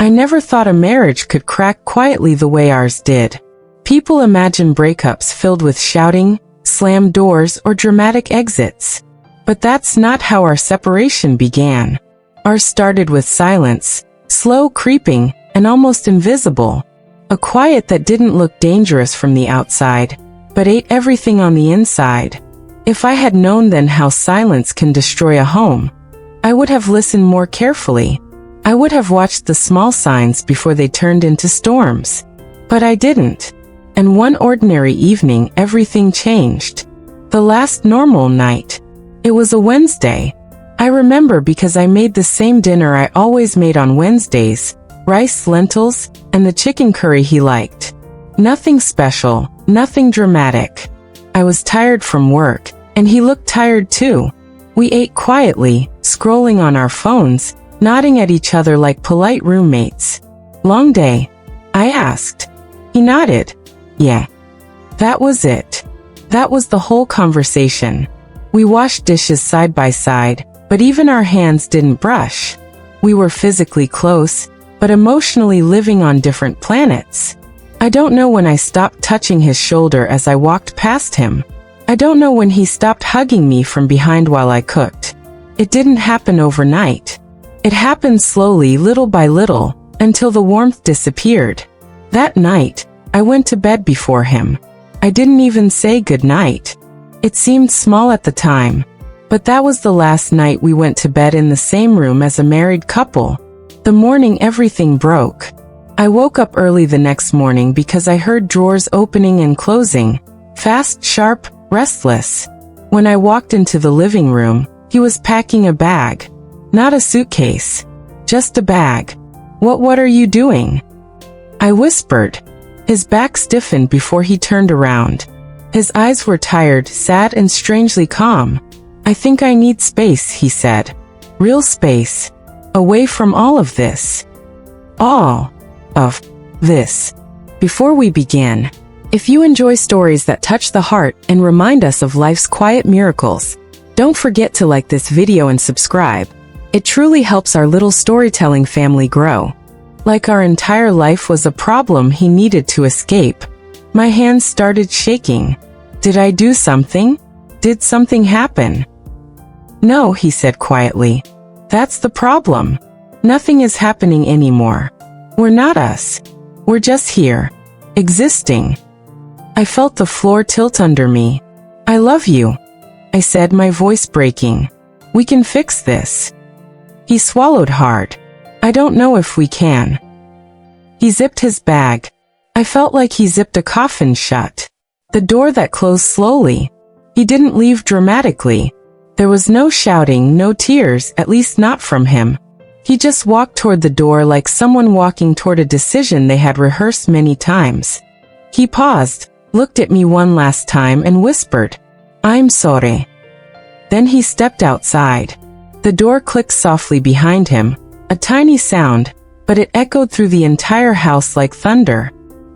I never thought a marriage could crack quietly the way ours did. People imagine breakups filled with shouting, slammed doors, or dramatic exits. But that's not how our separation began. Ours started with silence, slow, creeping, and almost invisible. A quiet that didn't look dangerous from the outside, but ate everything on the inside. If I had known then how silence can destroy a home, I would have listened more carefully. I would have watched the small signs before they turned into storms. But I didn't. And one ordinary evening, everything changed. The last normal night. It was a Wednesday. I remember because I made the same dinner I always made on Wednesdays: rice, lentils, and the chicken curry he liked. Nothing special, nothing dramatic. I was tired from work, and he looked tired too. We ate quietly, scrolling on our phones, nodding at each other like polite roommates. "Long day?" I asked. He nodded. "Yeah." That was it. That was the whole conversation. We washed dishes side by side, but even our hands didn't brush. We were physically close, but emotionally living on different planets. I don't know when I stopped touching his shoulder as I walked past him. I don't know when he stopped hugging me from behind while I cooked. It didn't happen overnight. It happened slowly, little by little, until the warmth disappeared. That night, I went to bed before him. I didn't even say goodnight. It seemed small at the time, but that was the last night we went to bed in the same room as a married couple. The morning everything broke. I woke up early the next morning because I heard drawers opening and closing, fast, sharp, restless. When I walked into the living room, he was packing a bag. Not a suitcase. Just a bag. What are you doing?" I whispered. His back stiffened before he turned around. His eyes were tired, sad, and strangely calm. "I think I need space," he said. "Real space. Away from all of this. All of this." Before we begin, if you enjoy stories that touch the heart and remind us of life's quiet miracles, don't forget to like this video and subscribe. It truly helps our little storytelling family grow. Like our entire life was a problem he needed to escape. My hands started shaking. Did I do something? Did something happen? "No," he said quietly. "That's the problem. Nothing is happening anymore. We're not us. We're just here. Existing." I felt the floor tilt under me. "I love you," I said, my voice breaking. "We can fix this." He swallowed hard. "I don't know if we can." He zipped his bag. I felt like he zipped a coffin shut. The door that closed slowly. He didn't leave dramatically. There was no shouting, no tears, at least not from him. He just walked toward the door like someone walking toward a decision they had rehearsed many times. He paused, looked at me one last time and whispered, "I'm sorry." Then he stepped outside. The door clicked softly behind him, a tiny sound, but it echoed through the entire house like thunder.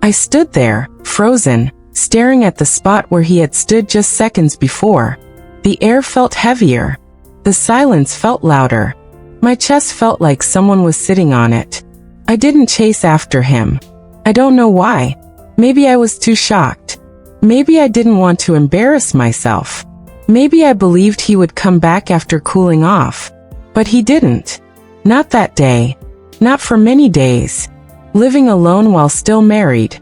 I stood there, frozen, staring at the spot where he had stood just seconds before. The air felt heavier. The silence felt louder. My chest felt like someone was sitting on it. I didn't chase after him. I don't know why. Maybe I was too shocked. Maybe I didn't want to embarrass myself. Maybe I believed he would come back after cooling off. But he didn't. Not that day. Not for many days. Living alone while still married.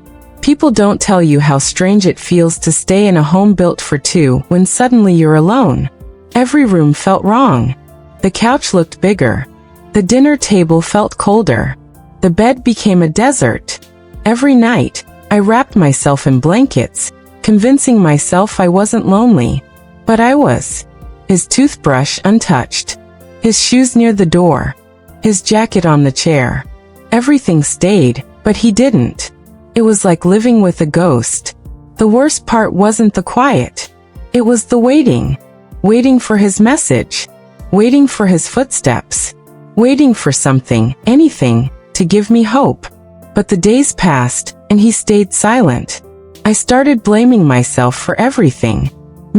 People don't tell you how strange it feels to stay in a home built for two when suddenly you're alone. Every room felt wrong. The couch looked bigger. The dinner table felt colder. The bed became a desert. Every night, I wrapped myself in blankets, convincing myself I wasn't lonely. But I was. His toothbrush untouched. His shoes near the door. His jacket on the chair. Everything stayed, but he didn't. It was like living with a ghost. The worst part wasn't the quiet. It was the waiting. Waiting for his message. Waiting for his footsteps. Waiting for something, anything, to give me hope. But the days passed, and he stayed silent. I started blaming myself for everything.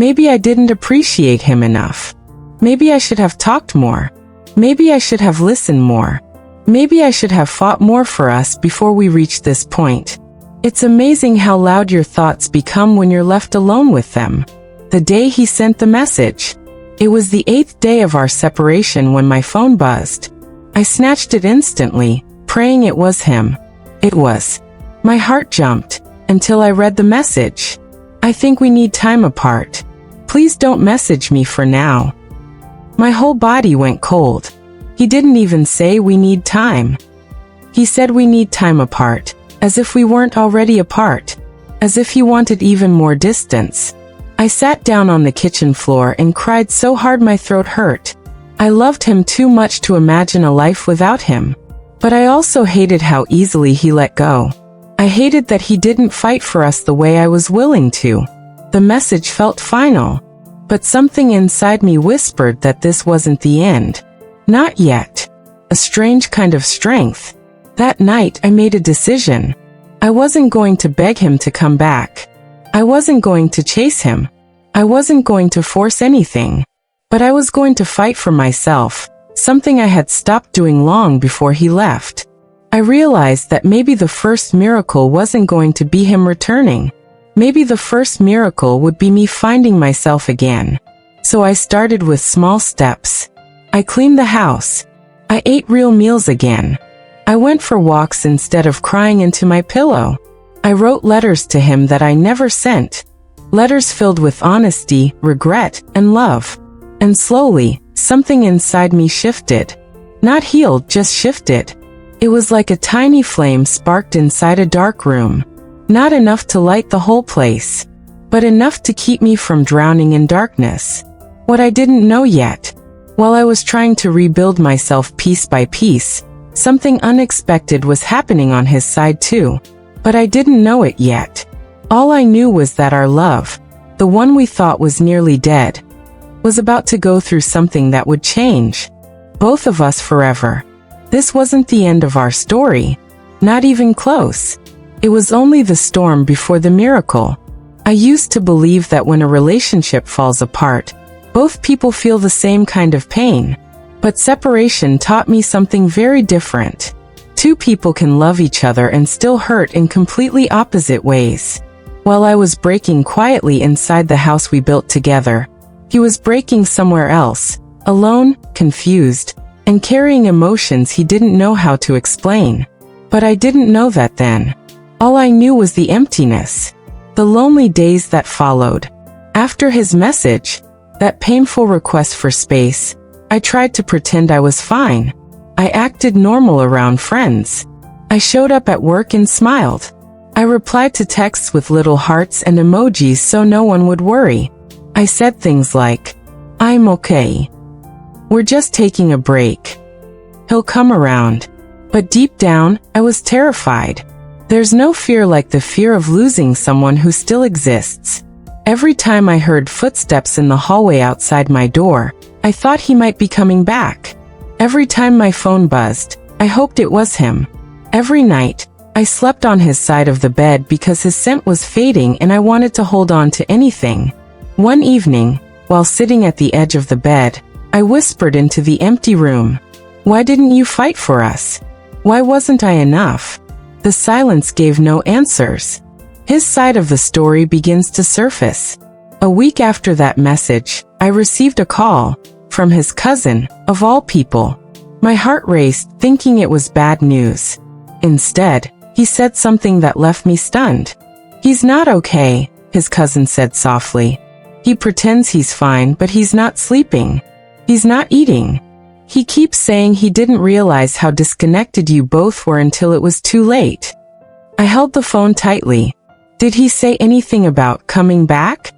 Maybe I didn't appreciate him enough. Maybe I should have talked more. Maybe I should have listened more. Maybe I should have fought more for us before we reached this point. It's amazing how loud your thoughts become when you're left alone with them. The day he sent the message. It was the 8th day of our separation when my phone buzzed. I snatched it instantly, praying it was him. It was. My heart jumped, until I read the message. I think we need time apart. Please don't message me for now. My whole body went cold. He didn't even say we need time. He said we need time apart, as if we weren't already apart, as if he wanted even more distance. I sat down on the kitchen floor and cried so hard my throat hurt. I loved him too much to imagine a life without him. But I also hated how easily he let go. I hated that he didn't fight for us the way I was willing to. The message felt final. But something inside me whispered that this wasn't the end. Not yet. A strange kind of strength. That night I made a decision. I wasn't going to beg him to come back. I wasn't going to chase him. I wasn't going to force anything. But I was going to fight for myself, something I had stopped doing long before he left. I realized that maybe the first miracle wasn't going to be him returning. Maybe the first miracle would be me finding myself again. So I started with small steps. I cleaned the house. I ate real meals again. I went for walks instead of crying into my pillow. I wrote letters to him that I never sent. Letters filled with honesty, regret, and love. And slowly, something inside me shifted. Not healed, just shifted. It was like a tiny flame sparked inside a dark room. Not enough to light the whole place, but enough to keep me from drowning in darkness. What I didn't know yet. While I was trying to rebuild myself piece by piece, something unexpected was happening on his side too. But I didn't know it yet. All I knew was that our love, the one we thought was nearly dead, was about to go through something that would change both of us forever. This wasn't the end of our story. Not even close. It was only the storm before the miracle. I used to believe that when a relationship falls apart, both people feel the same kind of pain. But separation taught me something very different. Two people can love each other and still hurt in completely opposite ways. While I was breaking quietly inside the house we built together, he was breaking somewhere else, alone, confused, and carrying emotions he didn't know how to explain. But I didn't know that then. All I knew was the emptiness, the lonely days that followed. After his message, that painful request for space, I tried to pretend I was fine. I acted normal around friends. I showed up at work and smiled. I replied to texts with little hearts and emojis so no one would worry. I said things like, "I'm okay. We're just taking a break. He'll come around." But deep down, I was terrified. There's no fear like the fear of losing someone who still exists. Every time I heard footsteps in the hallway outside my door, I thought he might be coming back. Every time my phone buzzed, I hoped it was him. Every night, I slept on his side of the bed because his scent was fading and I wanted to hold on to anything. One evening, while sitting at the edge of the bed, I whispered into the empty room, "Why didn't you fight for us? Why wasn't I enough?" The silence gave no answers. His side of the story begins to surface. A week after that message, I received a call from his cousin, of all people. My heart raced, thinking it was bad news. Instead, he said something that left me stunned. "He's not okay," his cousin said softly. "He pretends he's fine, but he's not sleeping. He's not eating. He keeps saying he didn't realize how disconnected you both were until it was too late." I held the phone tightly. Did he say anything about coming back?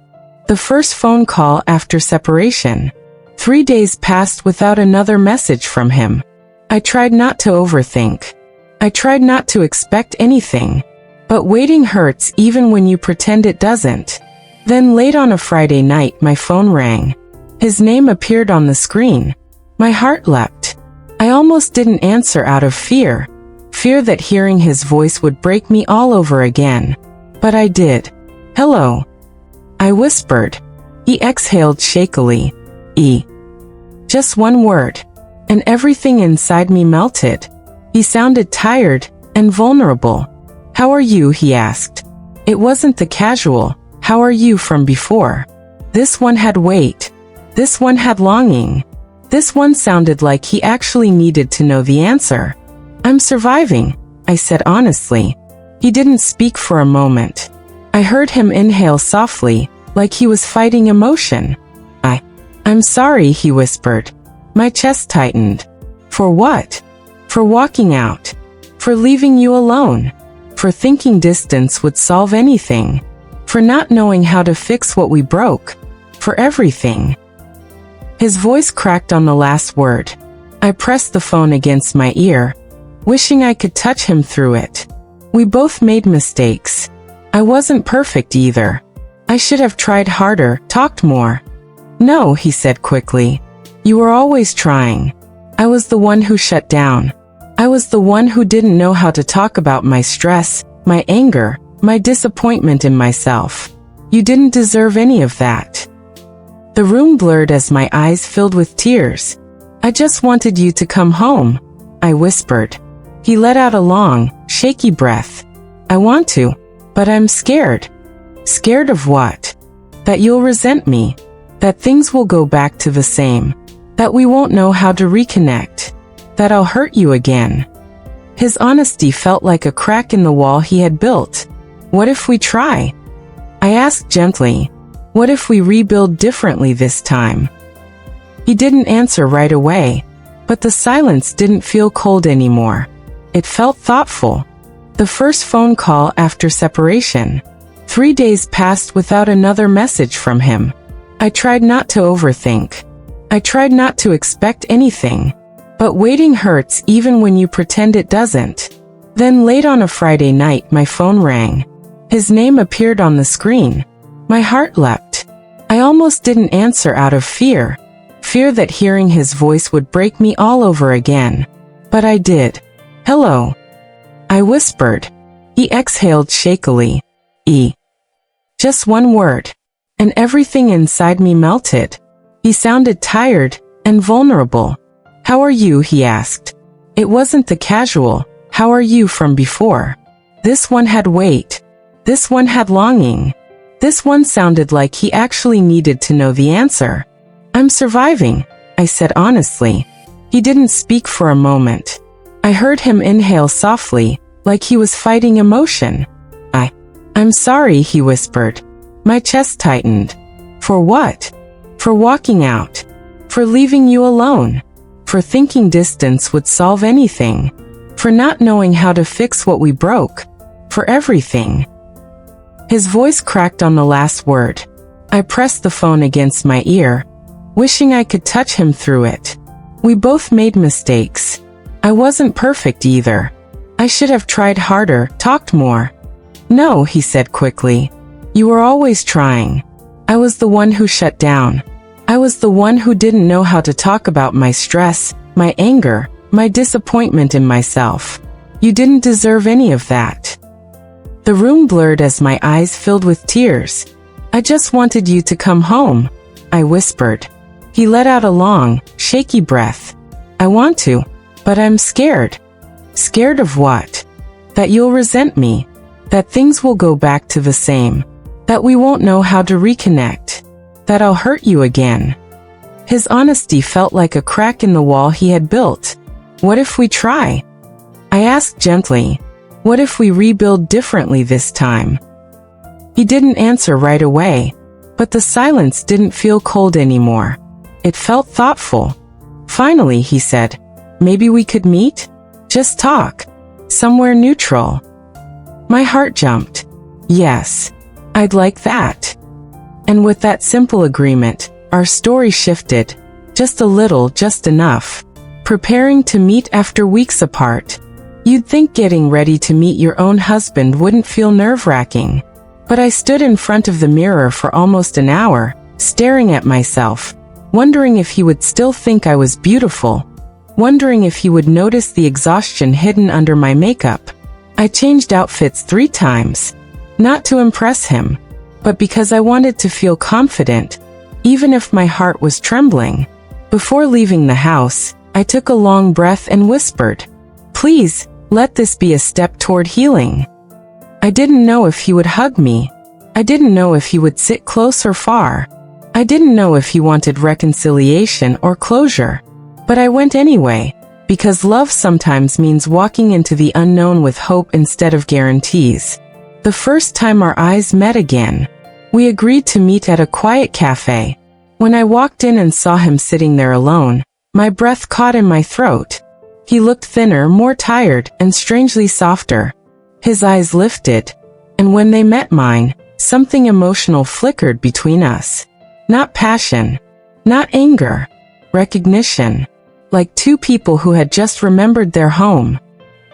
The first phone call after separation. 3 days passed without another message from him. I tried not to overthink. I tried not to expect anything. But waiting hurts even when you pretend it doesn't. Then late on a Friday night, my phone rang. His name appeared on the screen. My heart leapt. I almost didn't answer out of fear. Fear that hearing his voice would break me all over again. But I did. "Hello," I whispered. He exhaled shakily. Just one word. And everything inside me melted. He sounded tired and vulnerable. "How are you?" he asked. It wasn't the casual, "How are you?" from before. This one had weight. This one had longing. This one sounded like he actually needed to know the answer. "I'm surviving," I said honestly. He didn't speak for a moment. I heard him inhale softly, like he was fighting emotion. I'm sorry," he whispered. My chest tightened. "For what?" "For walking out. For leaving you alone. For thinking distance would solve anything. For not knowing how to fix what we broke. For everything." His voice cracked on the last word. I pressed the phone against my ear, wishing I could touch him through it. We both made mistakes. I wasn't perfect either. I should have tried harder, talked more. "No," he said quickly. "You were always trying. I was the one who shut down. I was the one who didn't know how to talk about my stress, my anger, my disappointment in myself. You didn't deserve any of that." The room blurred as my eyes filled with tears. "I just wanted you to come home," I whispered. He let out a long, shaky breath. "I want to, but I'm scared." "Scared of what?" "That you'll resent me. That things will go back to the same. That we won't know how to reconnect. That I'll hurt you again." His honesty felt like a crack in the wall he had built. "What if we try?" I asked gently. "What if we rebuild differently this time?" He didn't answer right away, but the silence didn't feel cold anymore. It felt thoughtful. The first phone call after separation. 3 days passed without another message from him. I tried not to overthink. I tried not to expect anything. But waiting hurts even when you pretend it doesn't. Then late on a Friday night my phone rang. His name appeared on the screen. My heart leapt. I almost didn't answer out of fear. Fear that hearing his voice would break me all over again. But I did. "Hello," I whispered. He exhaled shakily. Just one word. And everything inside me melted. He sounded tired and vulnerable. "How are you?" he asked. It wasn't the casual, "How are you?" from before. This one had weight. This one had longing. This one sounded like he actually needed to know the answer. "I'm surviving," I said honestly. He didn't speak for a moment. I heard him inhale softly, like he was fighting emotion. I'm sorry," he whispered. My chest tightened. "For what?" "For walking out. For leaving you alone. For thinking distance would solve anything. For not knowing how to fix what we broke. For everything." His voice cracked on the last word. I pressed the phone against my ear, wishing I could touch him through it. We both made mistakes. I wasn't perfect either. I should have tried harder, talked more. "No," he said quickly. "You were always trying. I was the one who shut down. I was the one who didn't know how to talk about my stress, my anger, my disappointment in myself. You didn't deserve any of that." The room blurred as my eyes filled with tears. "I just wanted you to come home," I whispered. He let out a long, shaky breath. "I want to, but I'm scared." "Scared of what?" "That you'll resent me. That things will go back to the same. That we won't know how to reconnect. That I'll hurt you again." His honesty felt like a crack in the wall he had built. "What if we try?" I asked gently. "What if we rebuild differently this time?" He didn't answer right away, but the silence didn't feel cold anymore. It felt thoughtful. Finally, he said, "Maybe we could meet? Just talk. Somewhere neutral." My heart jumped. Yes, I'd like that. And with that simple agreement, our story shifted. Just a little, just enough. Preparing to meet after weeks apart. You'd think getting ready to meet your own husband wouldn't feel nerve-wracking. But I stood in front of the mirror for almost an hour, staring at myself, wondering if he would still think I was beautiful, wondering if he would notice the exhaustion hidden under my makeup. I changed outfits 3 times, not to impress him, but because I wanted to feel confident, even if my heart was trembling. Before leaving the house, I took a long breath and whispered, Please, let this be a step toward healing. I didn't know if he would hug me. I didn't know if he would sit close or far. I didn't know if he wanted reconciliation or closure. But I went anyway, because love sometimes means walking into the unknown with hope instead of guarantees. The first time our eyes met again, we agreed to meet at a quiet cafe. When I walked in and saw him sitting there alone, my breath caught in my throat. He looked thinner, more tired, and strangely softer. His eyes lifted, and when they met mine, something emotional flickered between us. Not passion, not anger, recognition, like two people who had just remembered their home.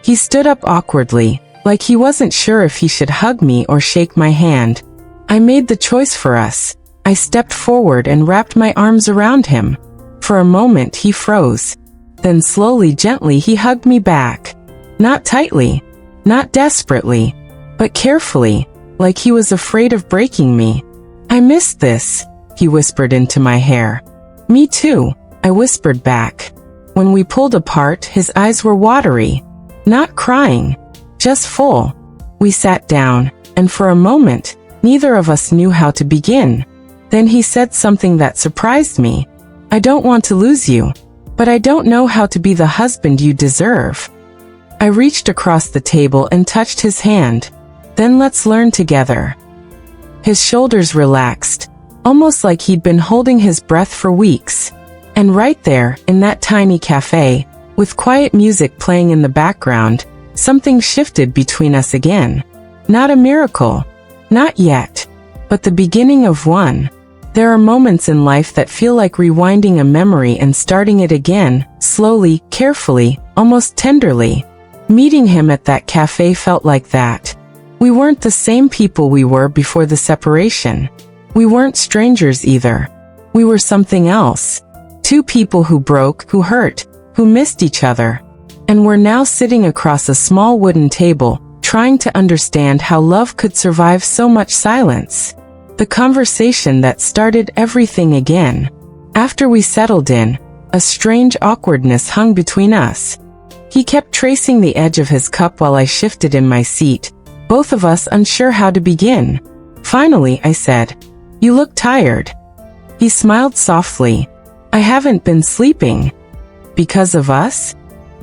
He stood up awkwardly, like he wasn't sure if he should hug me or shake my hand. I made the choice for us. I stepped forward and wrapped my arms around him. For a moment he froze. Then slowly, gently he hugged me back. Not tightly, not desperately, but carefully, like he was afraid of breaking me. I missed this, he whispered into my hair. Me too, I whispered back. When we pulled apart, his eyes were watery. Not crying, just full. We sat down, and for a moment, neither of us knew how to begin. Then he said something that surprised me. I don't want to lose you, but I don't know how to be the husband you deserve. I reached across the table and touched his hand. Then let's learn together. His shoulders relaxed, almost like he'd been holding his breath for weeks. And right there, in that tiny cafe, with quiet music playing in the background, something shifted between us again. Not a miracle. Not yet. But the beginning of one. There are moments in life that feel like rewinding a memory and starting it again, slowly, carefully, almost tenderly. Meeting him at that cafe felt like that. We weren't the same people we were before the separation. We weren't strangers either. We were something else. Two people who broke, who hurt, who missed each other. And we're now sitting across a small wooden table, trying to understand how love could survive so much silence. The conversation that started everything again. After we settled in, a strange awkwardness hung between us. He kept tracing the edge of his cup while I shifted in my seat, both of us unsure how to begin. Finally, I said, "You look tired." He smiled softly. "I haven't been sleeping." "Because of us?"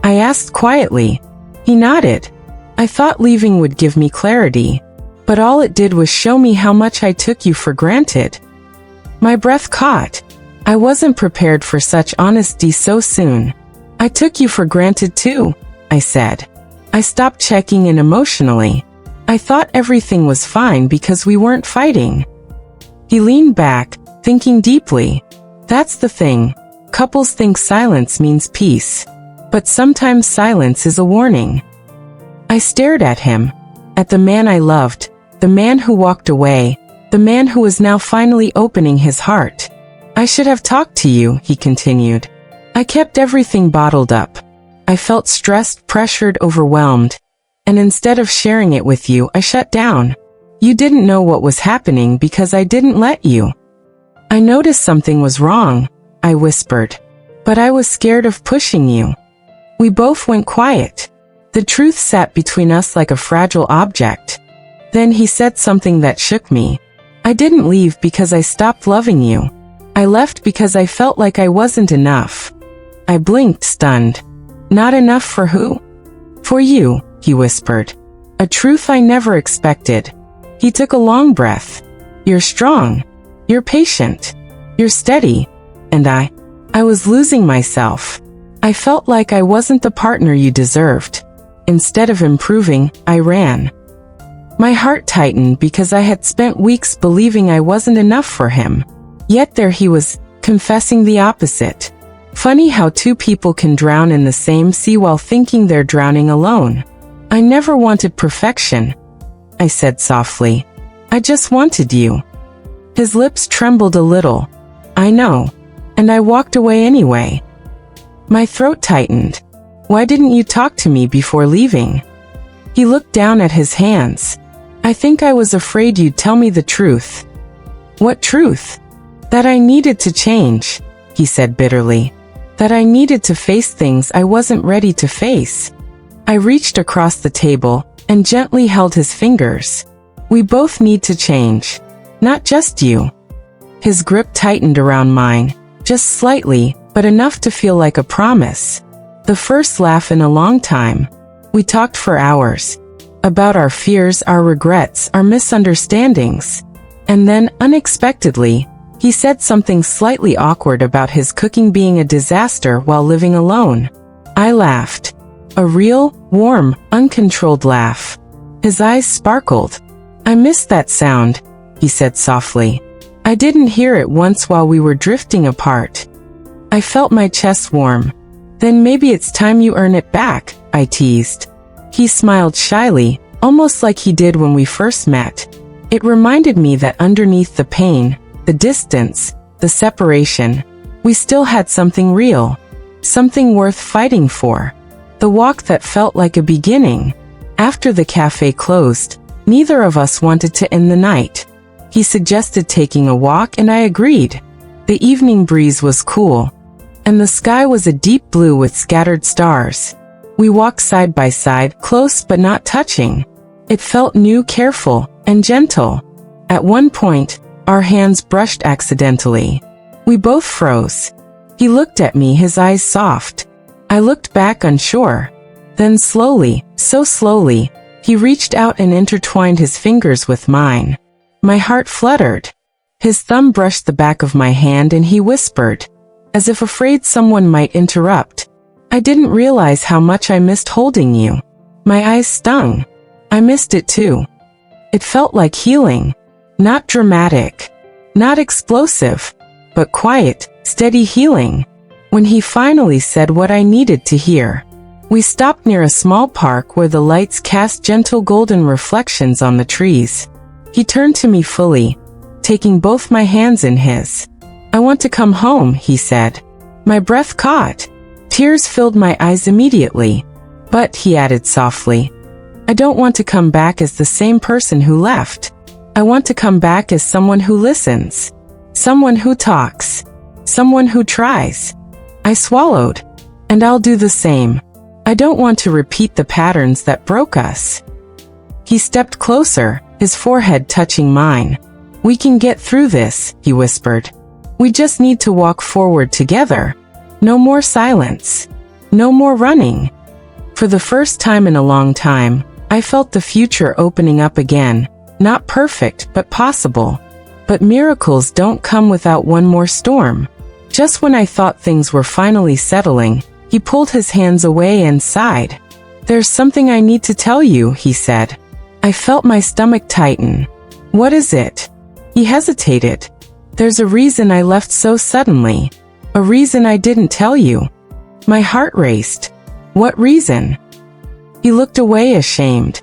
I asked quietly. He nodded. I thought leaving would give me clarity, but all it did was show me how much I took you for granted. My breath caught. I wasn't prepared for such honesty so soon. "I took you for granted too," I said. I stopped checking in emotionally. I thought everything was fine because we weren't fighting. He leaned back, thinking deeply. That's the thing. Couples think silence means peace. But sometimes silence is a warning. I stared at him. At the man I loved. The man who walked away. The man who was now finally opening his heart. "I should have talked to you," he continued. "I kept everything bottled up. I felt stressed, pressured, overwhelmed. And instead of sharing it with you, I shut down. You didn't know what was happening because I didn't let you." "I noticed something was wrong," I whispered. "But I was scared of pushing you." We both went quiet. The truth sat between us like a fragile object. Then he said something that shook me. "I didn't leave because I stopped loving you. I left because I felt like I wasn't enough." I blinked, stunned. "Not enough for who?" "For you," he whispered. A truth I never expected. He took a long breath. "You're strong. You're patient. You're steady." And I was losing myself. I felt like I wasn't the partner you deserved. Instead of improving, I ran. My heart tightened because I had spent weeks believing I wasn't enough for him. Yet there he was, confessing the opposite. Funny how two people can drown in the same sea while thinking they're drowning alone. "I never wanted perfection," I said softly. "I just wanted you." His lips trembled a little. "I know." And I walked away anyway. My throat tightened. "Why didn't you talk to me before leaving?" He looked down at his hands. "I think I was afraid you'd tell me the truth." "What truth?" "That I needed to change," he said bitterly. "That I needed to face things I wasn't ready to face." I reached across the table and gently held his fingers. We both need to change. Not just you. His grip tightened around mine, just slightly, but enough to feel like a promise. The first laugh in a long time. We talked for hours. About our fears, our regrets, our misunderstandings. And then, unexpectedly, he said something slightly awkward about his cooking being a disaster while living alone. I laughed. A real, warm, uncontrolled laugh. His eyes sparkled. I missed that sound, he said softly. I didn't hear it once while we were drifting apart. I felt my chest warm. Then maybe it's time you earn it back, I teased. He smiled shyly, almost like he did when we first met. It reminded me that underneath the pain, the distance, the separation, we still had something real, something worth fighting for. The walk that felt like a beginning. After the cafe closed, neither of us wanted to end the night. He suggested taking a walk and I agreed. The evening breeze was cool, and the sky was a deep blue with scattered stars. We walked side by side, close but not touching. It felt new, careful, and gentle. At one point, our hands brushed accidentally. We both froze. He looked at me, his eyes soft. I looked back unsure. Then slowly, so slowly, he reached out and intertwined his fingers with mine. My heart fluttered. His thumb brushed the back of my hand and he whispered, as if afraid someone might interrupt. I didn't realize how much I missed holding you. My eyes stung. I missed it too. It felt like healing. Not dramatic. Not explosive. But quiet, steady healing. When he finally said what I needed to hear. We stopped near a small park where the lights cast gentle golden reflections on the trees. He turned to me fully, taking both my hands in his. I want to come home, he said. My breath caught. Tears filled my eyes immediately. But, he added softly, I don't want to come back as the same person who left. I want to come back as someone who listens. Someone who talks. Someone who tries. I swallowed. And I'll do the same. I don't want to repeat the patterns that broke us. He stepped closer, his forehead touching mine. We can get through this, he whispered. We just need to walk forward together. No more silence. No more running. For the first time in a long time, I felt the future opening up again. Not perfect, but possible. But miracles don't come without one more storm. Just when I thought things were finally settling, he pulled his hands away and sighed. There's something I need to tell you, he said. I felt my stomach tighten. What is it? He hesitated. There's a reason I left so suddenly. A reason I didn't tell you. My heart raced. What reason? He looked away ashamed.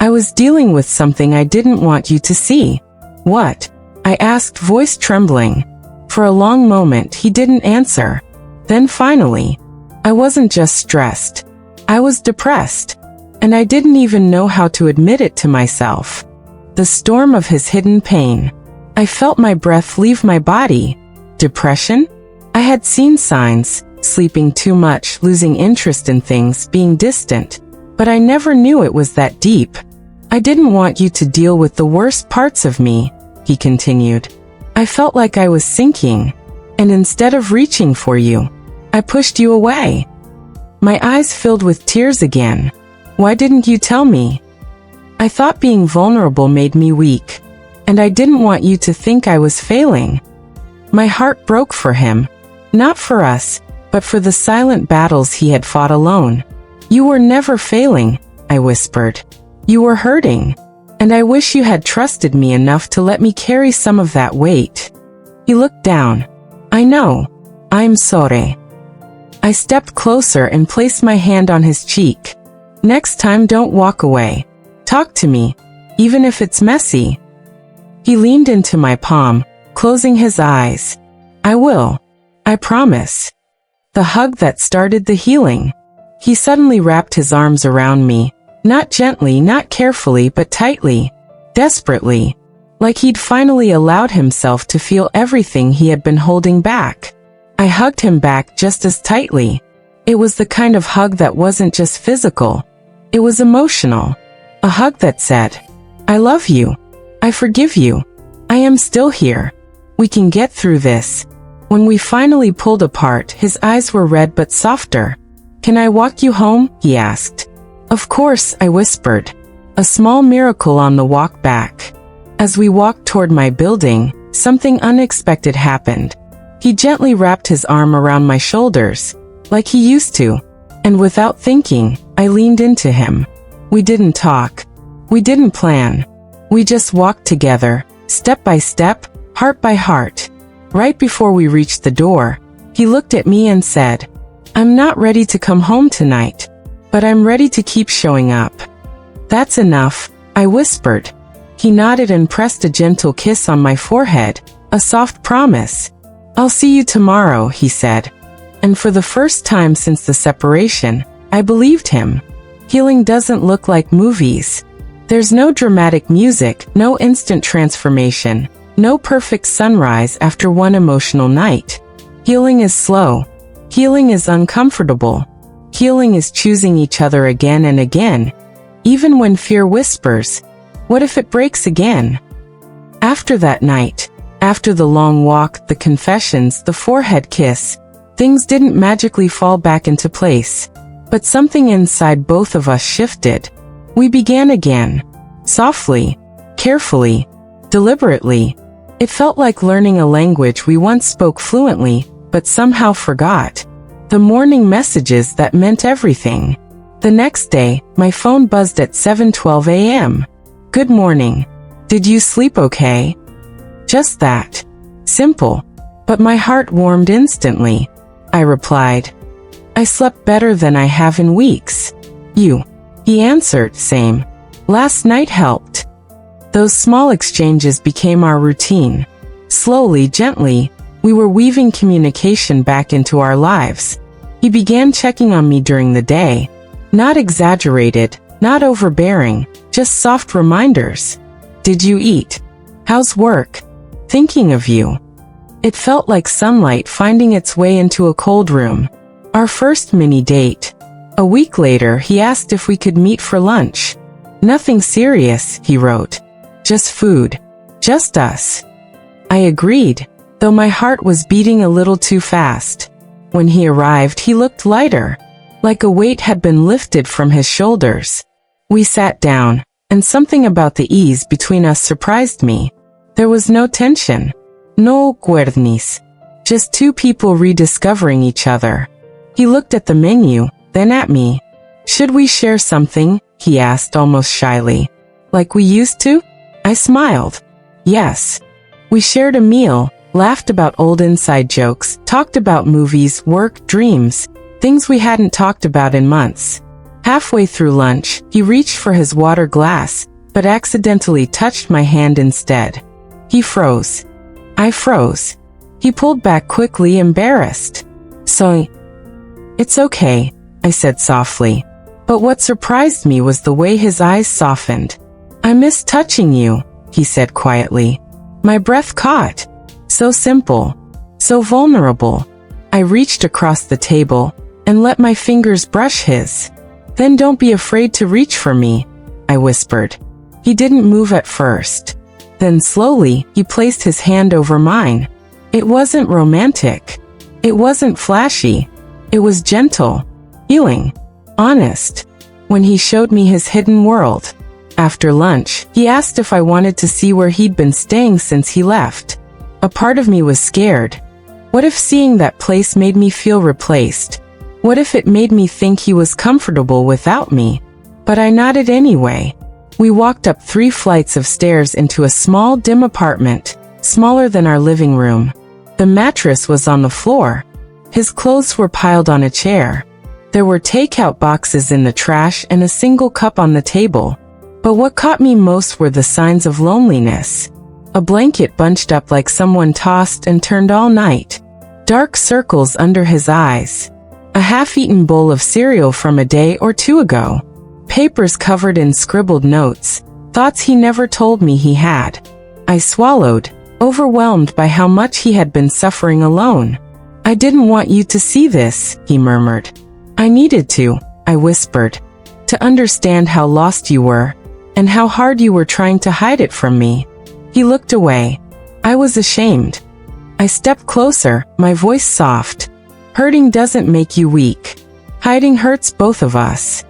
I was dealing with something I didn't want you to see. What? I asked, voice trembling. For a long moment he didn't answer. Then finally, I wasn't just stressed. I was depressed. And I didn't even know how to admit it to myself. The storm of his hidden pain. I felt my breath leave my body. Depression? I had seen signs, sleeping too much, losing interest in things, being distant. But I never knew it was that deep. I didn't want you to deal with the worst parts of me, he continued. I felt like I was sinking. And instead of reaching for you, I pushed you away. My eyes filled with tears again. Why didn't you tell me? I thought being vulnerable made me weak. And I didn't want you to think I was failing. My heart broke for him. Not for us, but for the silent battles he had fought alone. You were never failing, I whispered. You were hurting. And I wish you had trusted me enough to let me carry some of that weight. He looked down. I know. I'm sorry. I stepped closer and placed my hand on his cheek. Next time, don't walk away. Talk to me, even if it's messy. He leaned into my palm, closing his eyes. I will. I promise. The hug that started the healing. He suddenly wrapped his arms around me, not gently, not carefully, but tightly, desperately, like he'd finally allowed himself to feel everything he had been holding back. I hugged him back just as tightly. It was the kind of hug that wasn't just physical. It was emotional. A hug that said, "I love you. I forgive you. I am still here. We can get through this." When we finally pulled apart, his eyes were red but softer. "Can I walk you home?" he asked. "Of course," I whispered. A small miracle on the walk back. As we walked toward my building, something unexpected happened. He gently wrapped his arm around my shoulders, like he used to, and without thinking, I leaned into him. We didn't talk. We didn't plan. We just walked together, step by step, heart by heart. Right before we reached the door, he looked at me and said, "I'm not ready to come home tonight, but I'm ready to keep showing up." "That's enough," I whispered. He nodded and pressed a gentle kiss on my forehead, a soft promise. "I'll see you tomorrow," he said. And for the first time since the separation, I believed him. Healing doesn't look like movies. There's no dramatic music, no instant transformation, no perfect sunrise after one emotional night. Healing is slow. Healing is uncomfortable. Healing is choosing each other again and again, even when fear whispers, "What if it breaks again?" After that night, after the long walk, the confessions, the forehead kiss, things didn't magically fall back into place. But something inside both of us shifted. We began again. Softly, carefully, deliberately. It felt like learning a language we once spoke fluently, but somehow forgot. The morning messages that meant everything. The next day, my phone buzzed at 7:12 a.m. "Good morning. Did you sleep okay?" Just that. Simple. But my heart warmed instantly. I replied, "I slept better than I have in weeks." "You?" He answered, "Same. Last night helped." Those small exchanges became our routine. Slowly, gently, we were weaving communication back into our lives. He began checking on me during the day. Not exaggerated, not overbearing, just soft reminders. "Did you eat? How's work? Thinking of you." It felt like sunlight finding its way into a cold room. Our first mini date. A week later, he asked if we could meet for lunch. "Nothing serious," he wrote. "Just food. Just us." I agreed, though my heart was beating a little too fast. When he arrived, he looked lighter, like a weight had been lifted from his shoulders. We sat down, and something about the ease between us surprised me. There was no tension. No cuernis. Just two people rediscovering each other. He looked at the menu, then at me. "Should we share something?" he asked almost shyly. "Like we used to?" I smiled. "Yes." We shared a meal, laughed about old inside jokes, talked about movies, work, dreams, things we hadn't talked about in months. Halfway through lunch, he reached for his water glass, but accidentally touched my hand instead. He froze. I froze. He pulled back quickly, embarrassed. "So, it's okay," I said softly. But what surprised me was the way his eyes softened. "I miss touching you," he said quietly. My breath caught. So simple. So vulnerable. I reached across the table and let my fingers brush his. "Then don't be afraid to reach for me," I whispered. He didn't move at first. Then slowly, he placed his hand over mine. It wasn't romantic. It wasn't flashy. It was gentle, healing, honest. When he showed me his hidden world. After lunch, he asked if I wanted to see where he'd been staying since he left. A part of me was scared. What if seeing that place made me feel replaced? What if it made me think he was comfortable without me? But I nodded anyway. We walked up 3 flights of stairs into a small, dim apartment, smaller than our living room. The mattress was on the floor. His clothes were piled on a chair. There were takeout boxes in the trash and a single cup on the table. But what caught me most were the signs of loneliness. A blanket bunched up like someone tossed and turned all night. Dark circles under his eyes. A half-eaten bowl of cereal from a day or two ago. Papers covered in scribbled notes, thoughts he never told me he had. I swallowed, overwhelmed by how much he had been suffering alone. "I didn't want you to see this," he murmured. I needed to, I whispered, to understand how lost you were, and how hard you were trying to hide it from me. He looked away. I was ashamed. I stepped closer, my voice soft. Hurting doesn't make you weak. Hiding hurts both of us.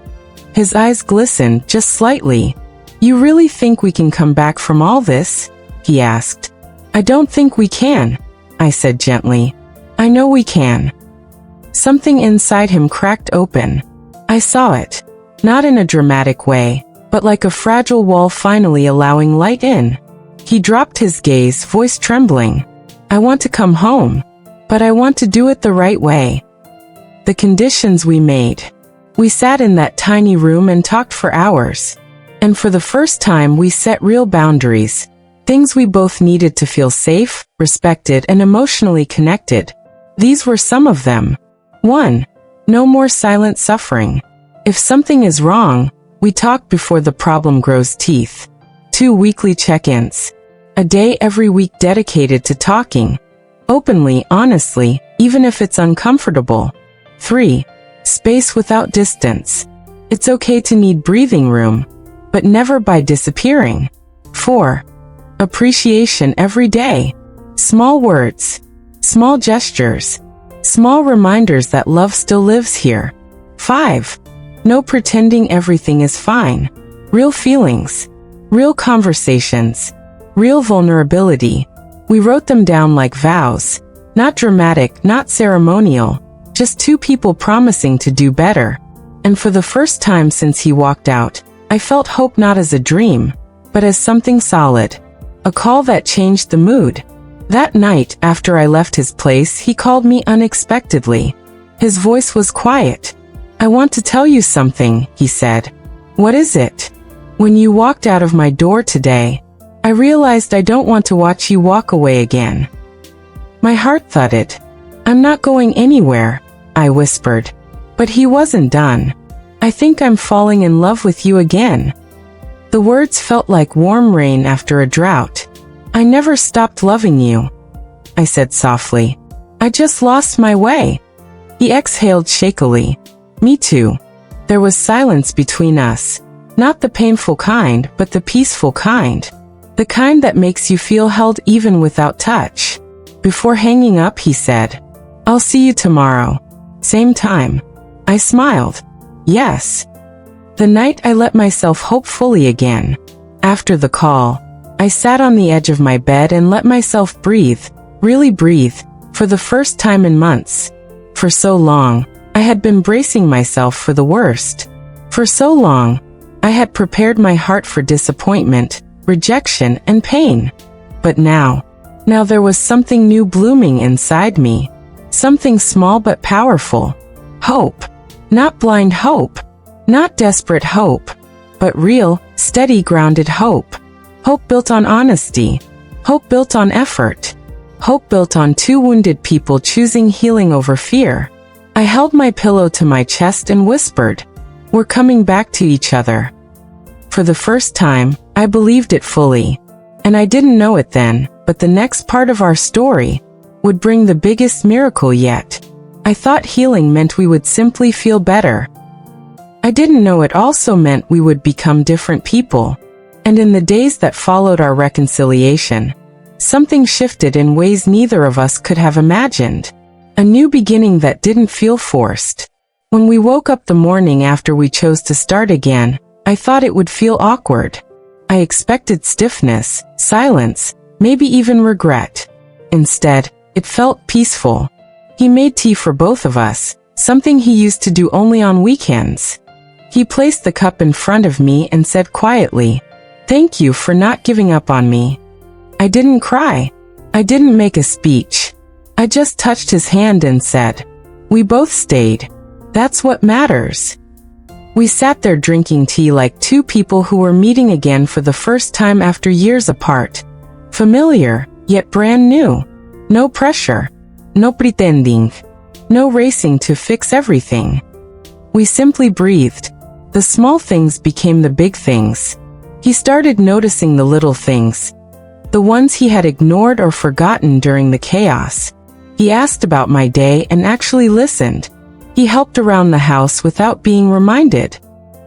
His eyes glistened just slightly. You really think we can come back from all this? He asked. I don't think we can, I said gently. I know we can. Something inside him cracked open. I saw it. Not in a dramatic way, but like a fragile wall finally allowing light in. He dropped his gaze, voice trembling. I want to come home, but I want to do it the right way. The conditions we made. We sat in that tiny room and talked for hours. And for the first time we set real boundaries. Things we both needed to feel safe, respected, and emotionally connected. These were some of them. 1. No more silent suffering. If something is wrong, we talk before the problem grows teeth. 2. Weekly check-ins. A day every week dedicated to talking. Openly, honestly, even if it's uncomfortable. 3. Space without distance. It's okay to need breathing room, but never by disappearing. 4. Appreciation every day. Small words. Small gestures. Small reminders that love still lives here. 5. No pretending everything is fine. Real feelings. Real conversations. Real vulnerability. We wrote them down like vows. Not dramatic, not ceremonial. Just two people promising to do better. And for the first time since he walked out, I felt hope not as a dream, but as something solid. A call that changed the mood. That night, after I left his place, he called me unexpectedly. His voice was quiet. I want to tell you something, he said. What is it? When you walked out of my door today, I realized I don't want to watch you walk away again. My heart thudded. I'm not going anywhere, I whispered. But he wasn't done. I think I'm falling in love with you again. The words felt like warm rain after a drought. I never stopped loving you, I said softly. I just lost my way. He exhaled shakily. Me too. There was silence between us. Not the painful kind, but the peaceful kind. The kind that makes you feel held even without touch. Before hanging up, he said, I'll see you tomorrow. Same time. I smiled. Yes. The night I let myself hope fully again. After the call, I sat on the edge of my bed and let myself breathe, really breathe, for the first time in months. For so long, I had been bracing myself for the worst. For so long, I had prepared my heart for disappointment, rejection, and pain. But now there was something new blooming inside me. Something small but powerful. Hope. Not blind hope. Not desperate hope. But real, steady, grounded hope. Hope built on honesty. Hope built on effort. Hope built on two wounded people choosing healing over fear. I held my pillow to my chest and whispered, we're coming back to each other. For the first time, I believed it fully. And I didn't know it then, but the next part of our story would bring the biggest miracle yet. I thought healing meant we would simply feel better. I didn't know it also meant we would become different people. And in the days that followed our reconciliation, something shifted in ways neither of us could have imagined. A new beginning that didn't feel forced. When we woke up the morning after we chose to start again, I thought it would feel awkward. I expected stiffness, silence, maybe even regret. Instead, it felt peaceful. He made tea for both of us, something he used to do only on weekends. He placed the cup in front of me and said quietly, "Thank you for not giving up on me." I didn't cry. I didn't make a speech. I just touched his hand and said, "We both stayed. That's what matters." We sat there drinking tea like two people who were meeting again for the first time after years apart. Familiar, yet brand new. No pressure. No pretending. No racing to fix everything. We simply breathed. The small things became the big things. He started noticing the little things. The ones he had ignored or forgotten during the chaos. He asked about my day and actually listened. He helped around the house without being reminded.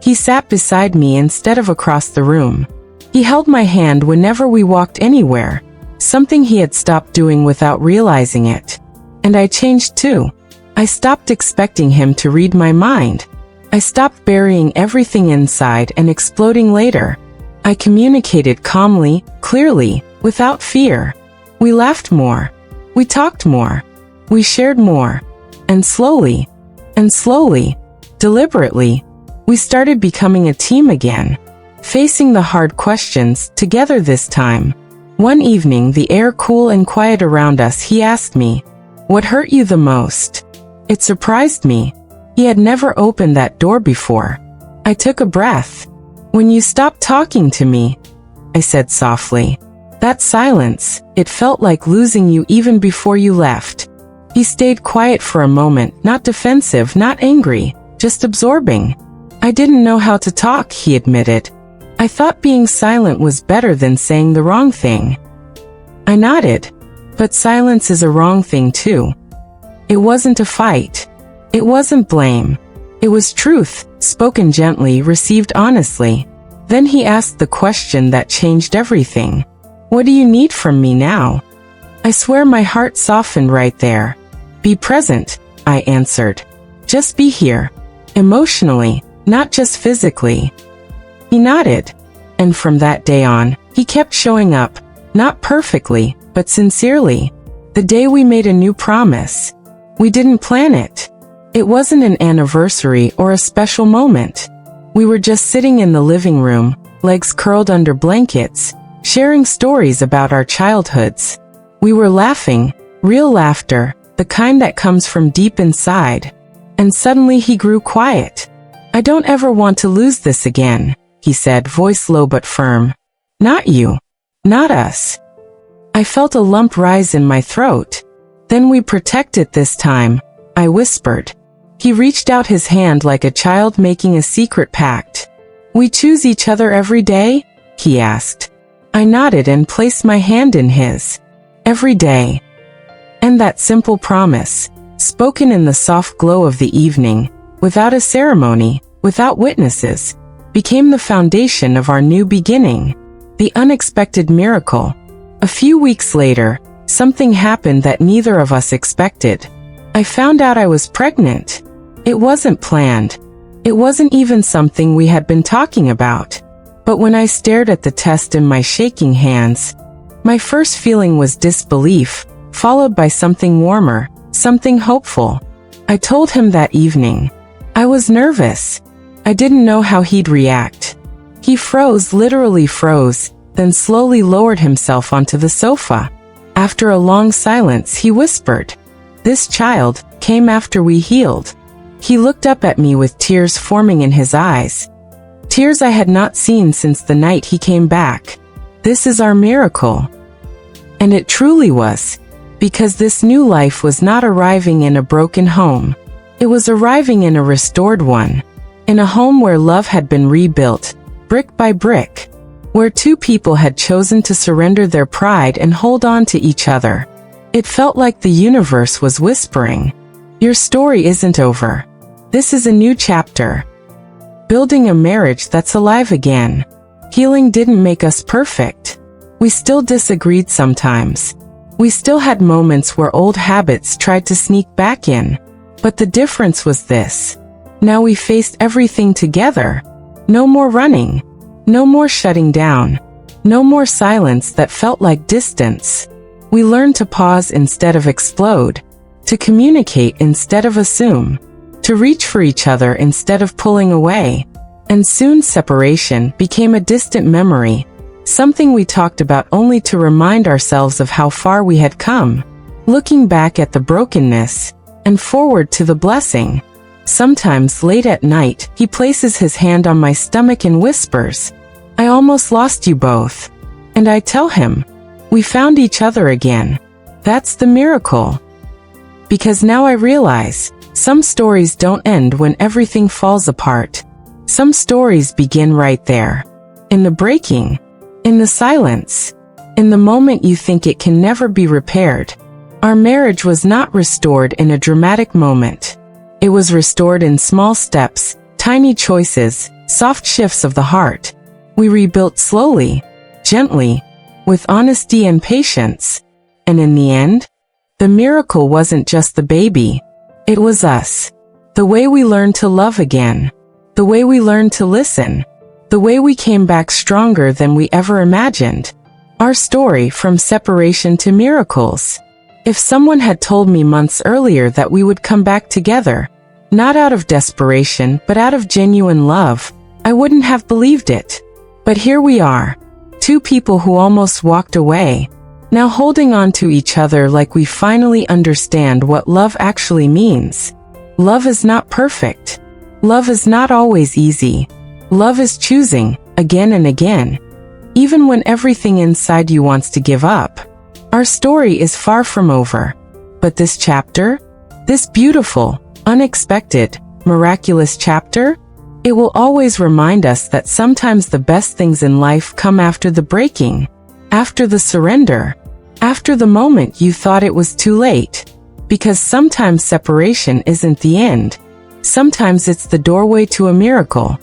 He sat beside me instead of across the room. He held my hand whenever we walked anywhere, something he had stopped doing without realizing it. And I changed too. I stopped expecting him to read my mind. I stopped burying everything inside and exploding later. I communicated calmly, clearly, without fear. We laughed more. We talked more. We shared more. And slowly, deliberately, we started becoming a team again, facing the hard questions together this time. One evening, the air cool and quiet around us, he asked me, "What hurt you the most?" It surprised me. He had never opened that door before. I took a breath. "When you stopped talking to me," I said softly. "That silence, it felt like losing you even before you left." He stayed quiet for a moment, not defensive, not angry, just absorbing. "I didn't know how to talk," he admitted. "I thought being silent was better than saying the wrong thing." I nodded. "But silence is a wrong thing too." It wasn't a fight. It wasn't blame. It was truth, spoken gently, received honestly. Then he asked the question that changed everything. "What do you need from me now?" I swear my heart softened right there. "Be present," I answered. "Just be here. Emotionally, not just physically." He nodded. And from that day on, he kept showing up, not perfectly, but sincerely. The day we made a new promise. We didn't plan it. It wasn't an anniversary or a special moment. We were just sitting in the living room, legs curled under blankets, sharing stories about our childhoods. We were laughing, real laughter, the kind that comes from deep inside. And suddenly he grew quiet. "I don't ever want to lose this again," he said, voice low but firm. "Not you. Not us." I felt a lump rise in my throat. "Then we protect it this time," I whispered. He reached out his hand like a child making a secret pact. "We choose each other every day?" he asked. I nodded and placed my hand in his. "Every day." And that simple promise, spoken in the soft glow of the evening, without a ceremony, without witnesses, became the foundation of our new beginning. The unexpected miracle. A few weeks later, something happened that neither of us expected. I found out I was pregnant. It wasn't planned. It wasn't even something we had been talking about. But when I stared at the test in my shaking hands, my first feeling was disbelief, followed by something warmer, something hopeful. I told him that evening. I was nervous. I didn't know how he'd react. He froze, literally froze, then slowly lowered himself onto the sofa. After a long silence, he whispered, "This child came after we healed." He looked up at me with tears forming in his eyes. Tears I had not seen since the night he came back. "This is our miracle." And it truly was, because this new life was not arriving in a broken home. It was arriving in a restored one. In a home where love had been rebuilt, brick by brick. Where two people had chosen to surrender their pride and hold on to each other. It felt like the universe was whispering, "Your story isn't over. This is a new chapter." Building a marriage that's alive again. Healing didn't make us perfect. We still disagreed sometimes. We still had moments where old habits tried to sneak back in. But the difference was this. Now we faced everything together. No more running. No more shutting down. No more silence that felt like distance. We learned to pause instead of explode. To communicate instead of assume. To reach for each other instead of pulling away. And soon separation became a distant memory. Something we talked about only to remind ourselves of how far we had come. Looking back at the brokenness, and forward to the blessing. Sometimes late at night, he places his hand on my stomach and whispers, "I almost lost you both." And I tell him, "We found each other again." That's the miracle. Because now I realize, some stories don't end when everything falls apart. Some stories begin right there. In the breaking. In the silence. In the moment you think it can never be repaired. Our marriage was not restored in a dramatic moment. It was restored in small steps, tiny choices, soft shifts of the heart. We rebuilt slowly, gently, with honesty and patience. And in the end, the miracle wasn't just the baby. It was us. The way we learned to love again. The way we learned to listen. The way we came back stronger than we ever imagined. Our story from separation to miracles. If someone had told me months earlier that we would come back together, not out of desperation but out of genuine love, I wouldn't have believed it. But here we are, two people who almost walked away, now holding on to each other like we finally understand what love actually means. Love is not perfect. Love is not always easy. Love is choosing, again and again, even when everything inside you wants to give up. Our story is far from over. But this chapter, this beautiful, unexpected, miraculous chapter, it will always remind us that sometimes the best things in life come after the breaking, after the surrender, after the moment you thought it was too late. Because sometimes separation isn't the end. Sometimes it's the doorway to a miracle.